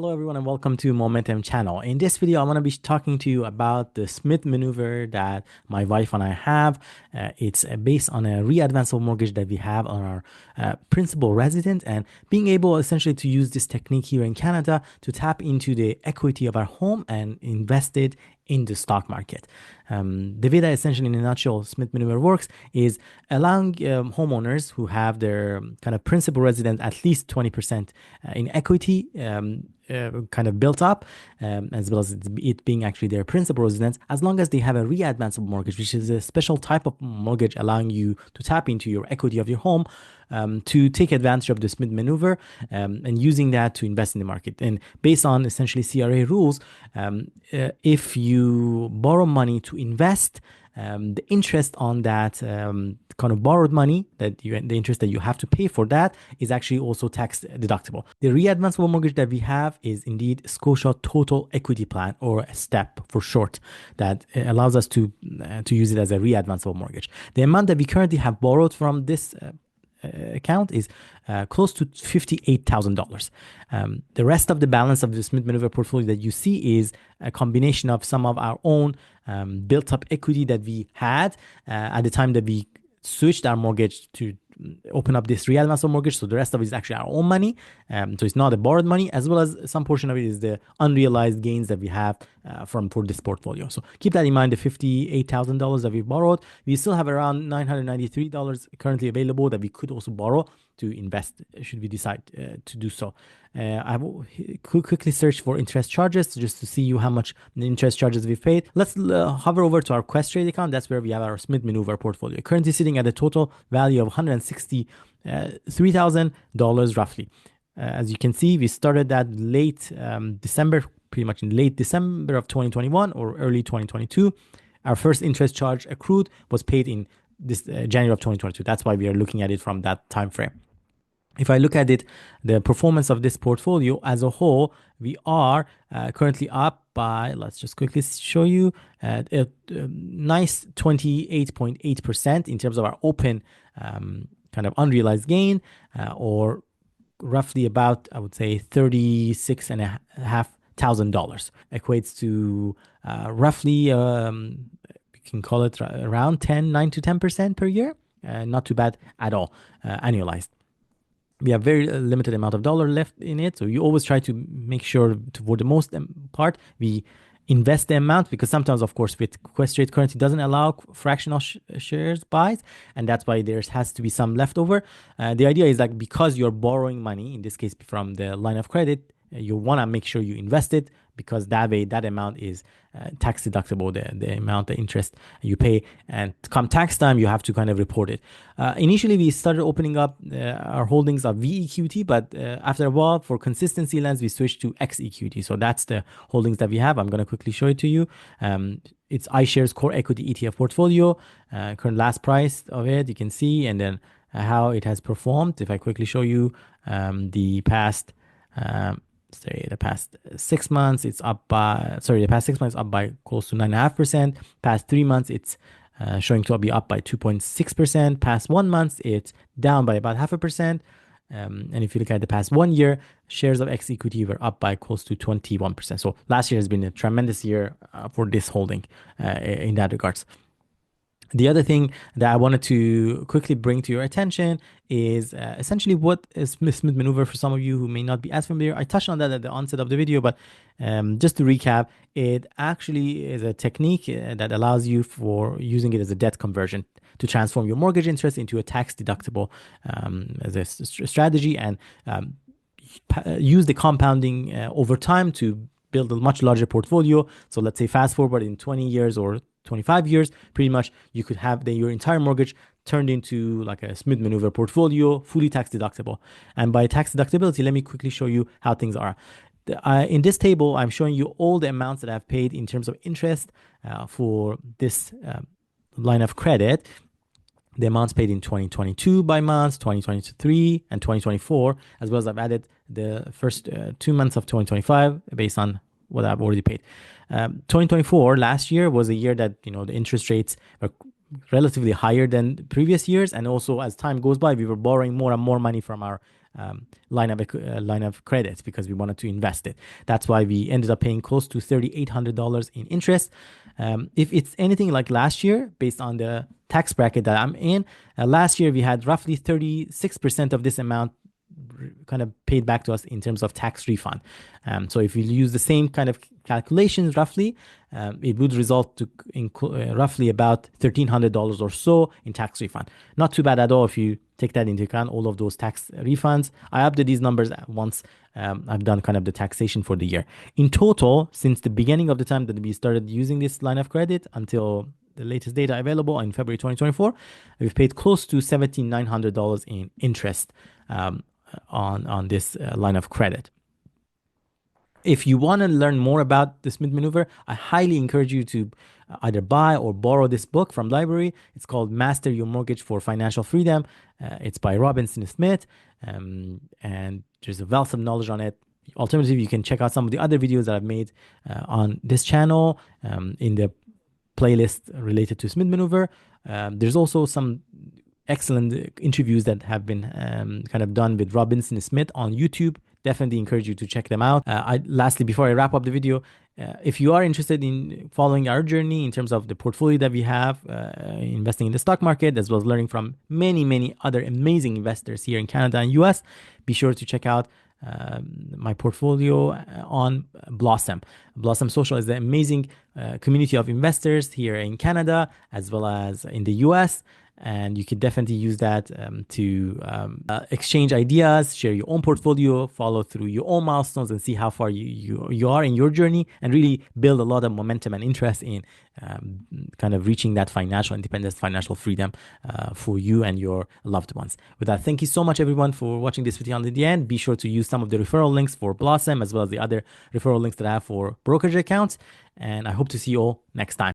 Hello everyone and welcome to Moementum channel. In this video, I want to be talking to you about the Smith maneuver that my wife and I have. It's based on a re-advanceable mortgage that we have on our principal resident, and being able essentially to use this technique here in Canada to tap into the equity of our home and invest it in the stock market. The way that essentially in a nutshell Smith maneuver works is allowing homeowners who have their kind of principal resident at least 20% in equity kind of built up, as well as it being actually their principal residence, as long as they have a re-advanceable mortgage, which is a special type of mortgage allowing you to tap into your equity of your home to take advantage of the Smith maneuver and using that to invest in the market. And based on essentially CRA rules, if you borrow money to invest, the interest on that kind of borrowed money, the interest that you have to pay for that is actually also tax deductible. The re-advanceable mortgage that we have is indeed Scotia Total Equity Plan, or STEP for short, that allows us to use it as a re-advanceable mortgage. The amount that we currently have borrowed from this account is close to $58,000. The rest of the balance of the Smith Manoeuvre portfolio that you see is a combination of some of our own built up equity that we had at the time that we switched our mortgage to open up this re-advanceable mortgage. So the rest of it is actually our own money. So it's not a borrowed money, as well as some portion of it is the unrealized gains that we have for this portfolio. So keep that in mind, the $58,000 that we borrowed. We still have around $993 currently available that we could also borrow to invest should we decide to do so. I will quickly search for interest charges just to see you how much the interest charges we've paid. Let's hover over to our Questrade account. That's where we have our Smith Manoeuvre portfolio, currently sitting at a total value of $163,000 roughly. As you can see, we started that late December, pretty much in late December of 2021 or early 2022. Our first interest charge accrued was paid in this January of 2022. That's why we are looking at it from that time frame. If I look at it, the performance of this portfolio as a whole, we are currently up by, let's just quickly show you, a nice 28.8% in terms of our open kind of unrealized gain, or roughly about, I would say, $36,500. Equates to roughly, you can call it around 9 to 10% per year. Not too bad at all, annualized. We have very limited amount of dollar left in it, so you always try to make sure for the most part we invest the amount, because sometimes, of course, with Questrade currency doesn't allow fractional shares buys, and that's why there has to be some leftover. The idea is like, because you're borrowing money, in this case from the line of credit, you want to make sure you invest it, because that way that amount is tax deductible, the amount the interest you pay, and come tax time you have to kind of report it. Initially we started opening up our holdings of VEQT, but after a while, for consistency lens, we switched to XEQT. So that's the holdings that we have. I'm going to quickly show it to you. It's iShares Core Equity ETF portfolio, current last price of it you can see, and then how it has performed. If I quickly show you the past 6 months, it's up by, the past 6 months up by close to 9.5%. Past 3 months, it's showing to be up by 2.6%. Past 1 month, it's down by about 0.5%. And if you look at the past 1 year, shares of XEQT were up by close to 21%. So last year has been a tremendous year for this holding in that regards. The other thing that I wanted to quickly bring to your attention is essentially what is Smith Maneuver for some of you who may not be as familiar. I touched on that at the onset of the video, but just to recap, it actually is a technique that allows you for using it as a debt conversion to transform your mortgage interest into a tax deductible as a strategy, and use the compounding over time to build a much larger portfolio. So let's say fast forward in 20 years or 25 years, pretty much you could have your entire mortgage turned into like a Smith Maneuver portfolio, fully tax deductible. And by tax deductibility, let me quickly show you how things are. In this table, I'm showing you all the amounts that I've paid in terms of interest for this line of credit. The amounts paid in 2022 by months, 2023, and 2024, as well as I've added the first 2 months of 2025 based on what I've already paid. 2024, last year, was a year that the interest rates were relatively higher than previous years, and also as time goes by, we were borrowing more and more money from our line of credit because we wanted to invest it. That's why we ended up paying close to $3,800 in interest. If it's anything like last year, based on the tax bracket that I'm in, last year we had roughly 36% of this amount kind of paid back to us in terms of tax refund. So if you use the same kind of calculations roughly, it would result to roughly about $1,300 or so in tax refund. Not too bad at all if you take that into account, all of those tax refunds. I update these numbers once I've done kind of the taxation for the year. In total, since the beginning of the time that we started using this line of credit until the latest data available in February 2024, we've paid close to $1,700 in interest on this line of credit. If you want to learn more about the Smith Maneuver, I highly encourage you to either buy or borrow this book from library. It's called Master Your Mortgage for Financial Freedom. It's by Robinson Smith, and there's a wealth of knowledge on it. Alternatively, you can check out some of the other videos that I've made on this channel in the playlist related to Smith Maneuver. There's also some excellent interviews that have been kind of done with Robinson Smith on YouTube. Definitely encourage you to check them out. Lastly, before I wrap up the video, if you are interested in following our journey in terms of the portfolio that we have, investing in the stock market, as well as learning from many, many other amazing investors here in Canada and US, be sure to check out my portfolio on Blossom. Blossom Social is an amazing community of investors here in Canada as well as in the US. And you could definitely use that to exchange ideas, share your own portfolio, follow through your own milestones, and see how far you are in your journey, and really build a lot of momentum and interest in kind of reaching that financial independence, financial freedom for you and your loved ones. With that, thank you so much, everyone, for watching this video until the end. Be sure to use some of the referral links for Blossom, as well as the other referral links that I have for brokerage accounts. And I hope to see you all next time.